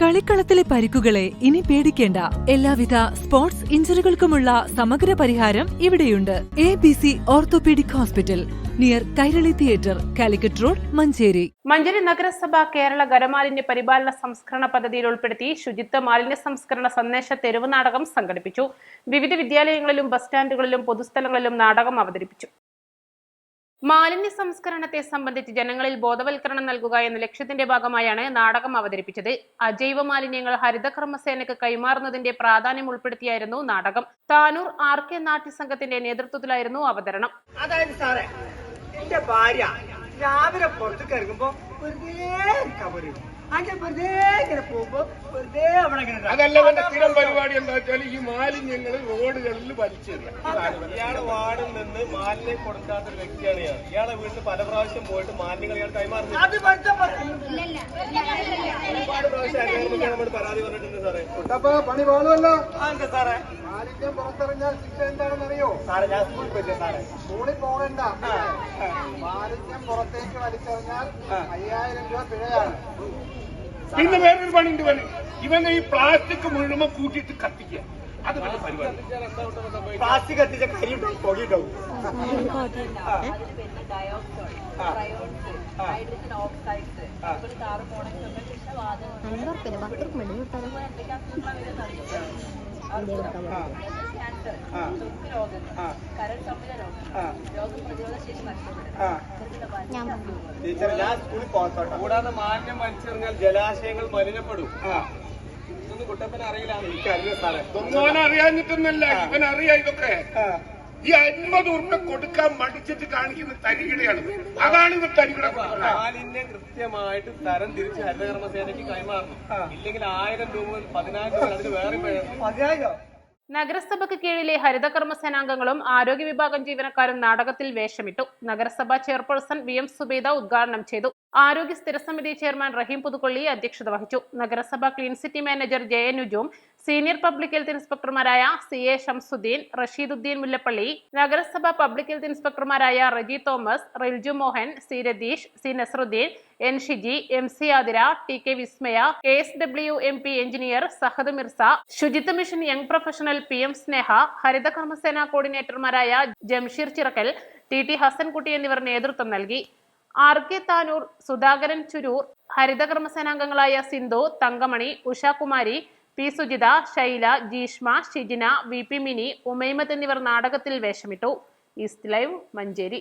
കളിക്കളത്തിലെ പരിക്കുകളെ ഇനി പേടിക്കേണ്ട. എല്ലാവിധ സ്പോർട്സ് ഇഞ്ചുറികൾക്കുമുള്ള സമഗ്ര പരിഹാരം ഇവിടെയുണ്ട്. ABC orthopaedic hospital, near Kairali theatre, Calicut road, Manjeri. Manjeri നഗരസഭ കേരള ഖരമാലിന്യ പരിപാലന സംസ്കരണ പദ്ധതിയിൽ ഉൾപ്പെടുത്തി ശുചിത്വ മാലിന്യ സംസ്കരണ സന്ദേശ തെരുവ് നാടകം സംഘടിപ്പിച്ചു. വിവിധ വിദ്യാലയങ്ങളിലും ബസ് സ്റ്റാൻഡുകളിലും പൊതുസ്ഥലങ്ങളിലും നാടകം അവതരിപ്പിച്ചു. മാലിന്യ സംസ്കരണത്തെ സംബന്ധിച്ച് ജനങ്ങളിൽ ബോധവൽക്കരണം നൽകുക എന്ന ലക്ഷ്യത്തിന്റെ ഭാഗമായാണ് നാടകം അവതരിപ്പിച്ചത്. അജൈവ മാലിന്യങ്ങൾ ഹരിതകർമ്മസേനയ്ക്ക് കൈമാറുന്നതിന്റെ പ്രാധാന്യം ഉൾപ്പെടുത്തിയായിരുന്നു നാടകം. താനൂർ RK നാട്യസംഘത്തിന്റെ നേതൃത്വത്തിലായിരുന്നു അവതരണം. അതായത് സാറേ, എന്റെ ഭാര്യ രാവിലെ പുറത്തേക്ക് ഇറങ്ങുമ്പോ അതല്ല സ്ഥിരം പരിപാടി എന്താ വെച്ചാൽ ഈ മാലിന്യങ്ങൾ റോഡുകളിൽ വലിച്ചെറിയാം. ഇയാളെ വാർഡിൽ നിന്ന് മാലിന്യം കൊടുക്കാത്ത ഒരു വ്യക്തിയാണ് ഞാൻ. ഇയാളെ വീട്ടിൽ പല പ്രാവശ്യം പോയിട്ട് മാലിന്യങ്ങൾ ഇയാൾ കൈമാറുന്നു. ഒരുപാട് പ്രാവശ്യം നമ്മൾ പരാതി പറഞ്ഞിട്ടുണ്ട് സാറേ. പണി പാടുമല്ലോ സാറേ. മാലിന്യം പുറത്തിറങ്ങിയാൽ ശിക്ഷ എന്താണെന്ന് അറിയോ? സാറേ, ഞാൻ സ്കൂളിൽ പോയില്ലേ സാറേ? സ്കൂളിൽ പോകണ്ട. മാലിന്യം പുറത്തേക്ക് വലിച്ചെറിഞ്ഞാൽ 5000 രൂപ പിഴയാണ്. പിന്നെ വേറൊരു പണിയുണ്ട്. ഇവന് ഈ പ്ലാസ്റ്റിക് മുഴുവൻ കൂട്ടിയിട്ട് കത്തിക്കുക. അത് നല്ല പരിപാടി. പ്ലാസ്റ്റിക് കത്തിച്ച കരിയുണ്ടാവും, പുകയുണ്ടാവും. ടീച്ചർ, ഞാൻ സ്കൂളിൽ പോകത്തോട്ടെ. കൂടാതെ മാലിന്യം വലിച്ചെറിഞ്ഞാൽ ജലാശയങ്ങൾ മലിനപ്പെടും. ഇതൊന്നും കുട്ടപ്പന അറിയില്ല. എനിക്കറിയാം സാറേ. ഒന്നും അറിയാഞ്ഞിട്ടൊന്നല്ല, ഇവനറിയാം ഇതൊക്കെ. ഈ 50 ഉറുപ്പിക കൊടുക്കാൻ മടിച്ചിട്ട് കാണിക്കുന്ന തരികിടയാണ്. അതാണ് ഇവർ തരികിട. മാലിന്യം കൃത്യമായിട്ട് തരം തിരിച്ച് ഹരിതകർമ്മസേനയ്ക്ക് കൈമാറണം. ഇല്ലെങ്കിൽ 1000 രൂപ 10,000 രൂപ അതിന് വേറെ 10,000. നഗരസഭയ്ക്ക് കീഴിലെ ഹരിതകർമ്മസേനാംഗങ്ങളും ആരോഗ്യ വിഭാഗം ജീവനക്കാരും നാടകത്തിൽ വേഷമിട്ടു. നഗരസഭാ ചെയർപേഴ്സൺ VM സുബൈദ ഉദ്ഘാടനം ചെയ്തു. ആരോഗ്യ സ്ഥിരസമിതി ചെയർമാൻ റഹീം പുതുക്കൊള്ളി അധ്യക്ഷത വഹിച്ചു. നഗരസഭ clean city manager JA Nujoom, senior public health ഇൻസ്പെക്ടർമാരായ CA ഷംസുദ്ദീൻ, റഷീദുദ്ദീൻ മുല്ലപ്പള്ളി, നഗരസഭ പബ്ലിക് ഹെൽത്ത് ഇൻസ്പെക്ടർമാരായ Reji Thomas, Rilju Mohan, C Ratheesh, C Nasaruddin, N Shiji, MC Athira, TK Vismaya, KSW MP engineer Sahad Mirza, Suchitwa mission young professional PM Sneha, Harithakarmasena കോർഡിനേറ്റർമാരായ ജംഷീർ ചിറക്കൽ, TT ഹസൻകുട്ടി എന്നിവർ നേതൃത്വം നൽകി. RK താനൂർ, സുധാകരൻ ചുരൂർ, ഹരിതകർമ്മസേനാംഗങ്ങളായ Sindhu, Thankamani, Ushakumari, P Sujitha, Shaila, Jeeshma, Shijina, VP mini, Umaimath എന്നിവർ നാടകത്തിൽ വേഷമിട്ടു. East live, Manjeri.